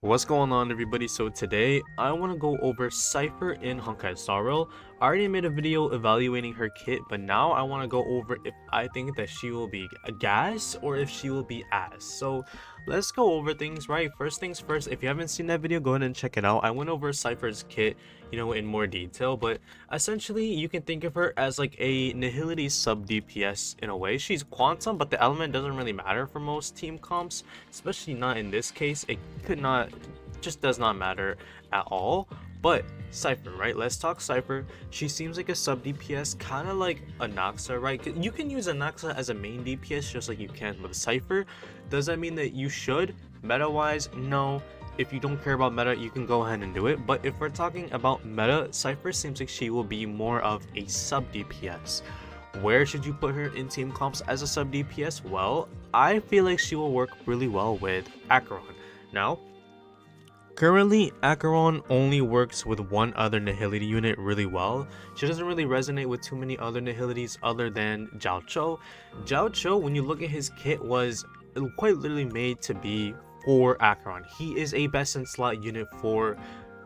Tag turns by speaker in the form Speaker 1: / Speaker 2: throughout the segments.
Speaker 1: What's going on, everybody? So today I want to go over Cipher in Honkai Star Rail. I already made a video evaluating her kit, but now I want to go over if I think that she will be a gas or if she will be ass. So let's go over things, right? First things first, if you haven't seen that video, go ahead and check it out. I went over Cipher's kit, in more detail, but essentially you can think of her as like a Nihility sub DPS in a way. She's Quantum, but the element doesn't really matter for most team comps, especially not in this case. It could not, just does not matter at all. But Cipher, right? Let's talk Cipher. She seems like a sub DPS, kind of like Anaxa, right? You can use Anaxa as a main DPS just like you can with Cipher. Does that mean that you should? Meta wise, no. If you don't care about meta, you can go ahead and do it. But if we're talking about meta, Cipher seems like she will be more of a sub DPS. Where should you put her in team comps as a sub DPS? Well, I feel like she will work really well with Acheron. Now, currently, Acheron only works with one other Nihility unit really well. She doesn't really resonate with too many other Nihilities other than Jiao Cho. Jiao Cho, when you look at his kit, was quite literally made to be for Acheron. He is a best in slot unit for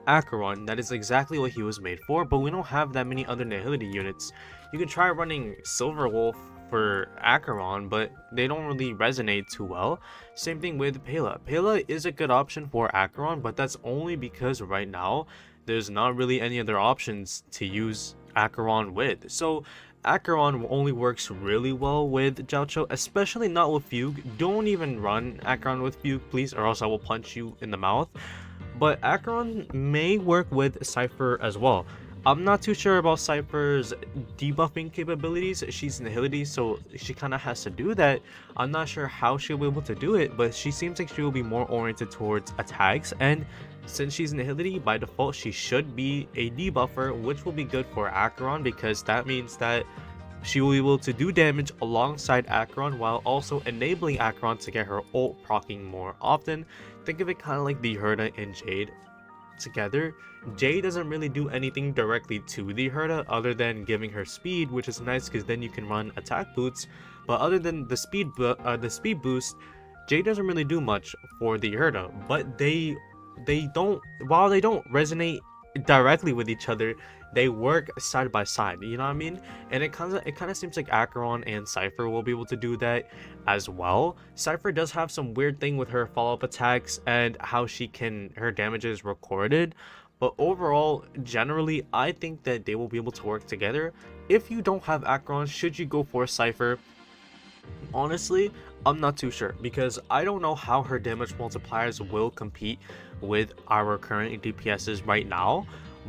Speaker 1: Acheron. That is exactly what he was made for, but we don't have that many other Nihility units. You can try running Silver Wolf for Acheron, but they don't really resonate too well. Same thing with Pela. Pela is a good option for Acheron, but that's only because right now there's not really any other options to use Acheron with. So Acheron only works really well with Jiao Cho, especially not with Fugue. Don't even run Acheron with Fugue, please, or else I will punch you in the mouth. But Acheron may work with Cipher as well. I'm not too sure about Cipher's debuffing capabilities. She's Nihility, so she kind of has to do that. I'm not sure how she'll be able to do it, but she seems like she will be more oriented towards attacks. And since she's Nihility, by default, she should be a debuffer, which will be good for Acheron because that means that she will be able to do damage alongside Acheron while also enabling Acheron to get her ult proccing more often. Think of it kind of like the Herda and Jade together. Jade doesn't really do anything directly to the Herda other than giving her speed, which is nice because then you can run attack boots. But other than the speed boost, Jade doesn't really do much for the Herda. But they don't, while they don't resonate directly with each other, they work side by side, you know what I mean? And it kind of seems like Acheron and Cipher will be able to do that as well. Cipher does have some weird thing with her follow-up attacks and how her damage is recorded, but overall, generally, I think that they will be able to work together. If you don't have Acheron, should you go for Cipher? Honestly, I'm not too sure because I don't know how her damage multipliers will compete with our current DPSs right now,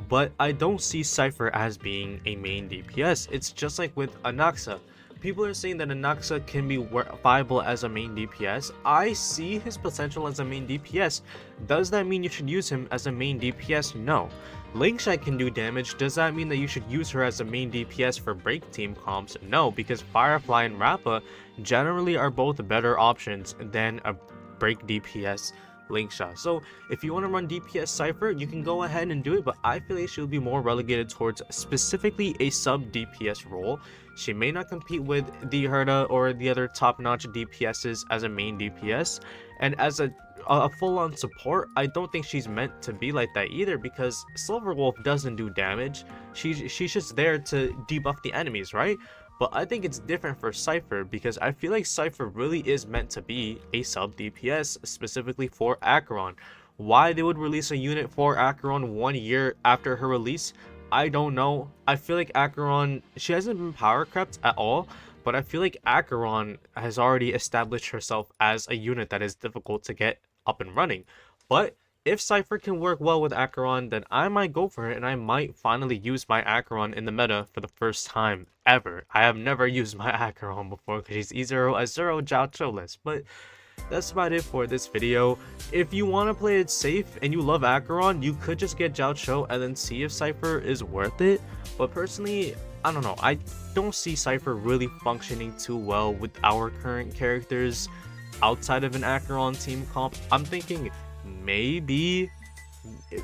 Speaker 1: but I don't see Cipher as being a main DPS. It's just like with Anaxa. People are saying that Anaxa can be viable as a main DPS. I see his potential as a main DPS. Does that mean you should use him as a main DPS? No. Linkshai can do damage. Does that mean that you should use her as a main DPS for break team comps? No, because Firefly and Rappa generally are both better options than a break DPS Linkshot. So if you want to run DPS Cipher, you can go ahead and do it, but I feel like she'll be more relegated towards specifically a sub DPS role. She may not compete with the Herda or the other top-notch DPSs as a main DPS, and as a full-on support, I don't think she's meant to be like that either because Silver Wolf doesn't do damage. She's just there to debuff the enemies, right? But I think it's different for Cipher because I feel like Cipher really is meant to be a sub DPS specifically for Acheron. Why they would release a unit for Acheron 1 year after her release, I don't know. I feel like Acheron, she hasn't been power crept at all, but I feel like Acheron has already established herself as a unit that is difficult to get up and running. But if Cipher can work well with Acheron, then I might go for it and I might finally use my Acheron in the meta for the first time ever. I have never used my Acheron before because she's E0 as 0 Jiao Cho list, but that's about it for this video. If you want to play it safe and you love Acheron, you could just get Jiao Cho and then see if Cipher is worth it. But personally, I don't know. I don't see Cipher really functioning too well with our current characters outside of an Acheron team comp. I'm thinking maybe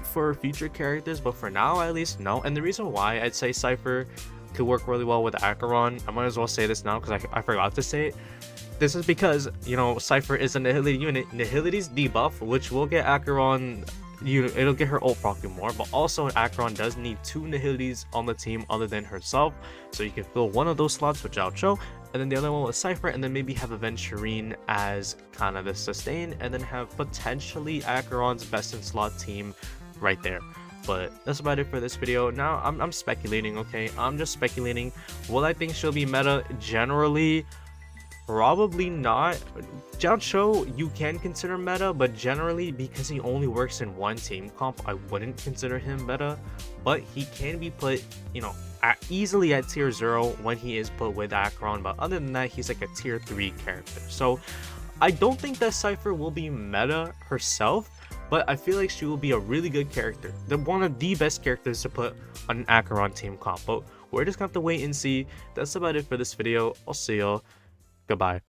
Speaker 1: for future characters, but for now at least no. And the reason why I'd say Cipher could work really well with Acheron. I might as well say this now because I forgot to say it. This is because, you know, Cipher is a Nihility unit. Nihility's debuff, which will get Acheron, it'll get her ult proccing more, but also Acheron does need 2 Nihilities on the team other than herself, so you can fill one of those slots, which I'll show, and then the other one with Cipher, and then maybe have Aventurine as kind of the sustain, and then have potentially Acheron's best in slot team right there. But that's about it for this video. Now I'm speculating, okay? I'm just speculating. Will I think she'll be meta? Generally, probably not. Jiao you can consider meta, but generally because he only works in one team comp, I wouldn't consider him meta. But he can be put, you know, easily at tier 0 when he is put with Acheron, but other than that, he's like a tier 3 character. So I don't think that Cipher will be meta herself, but I feel like she will be a really good character. They're one of the best characters to put on an Acheron team comp, but we're just gonna have to wait and see. That's about it for this video. I'll see y'all. Goodbye.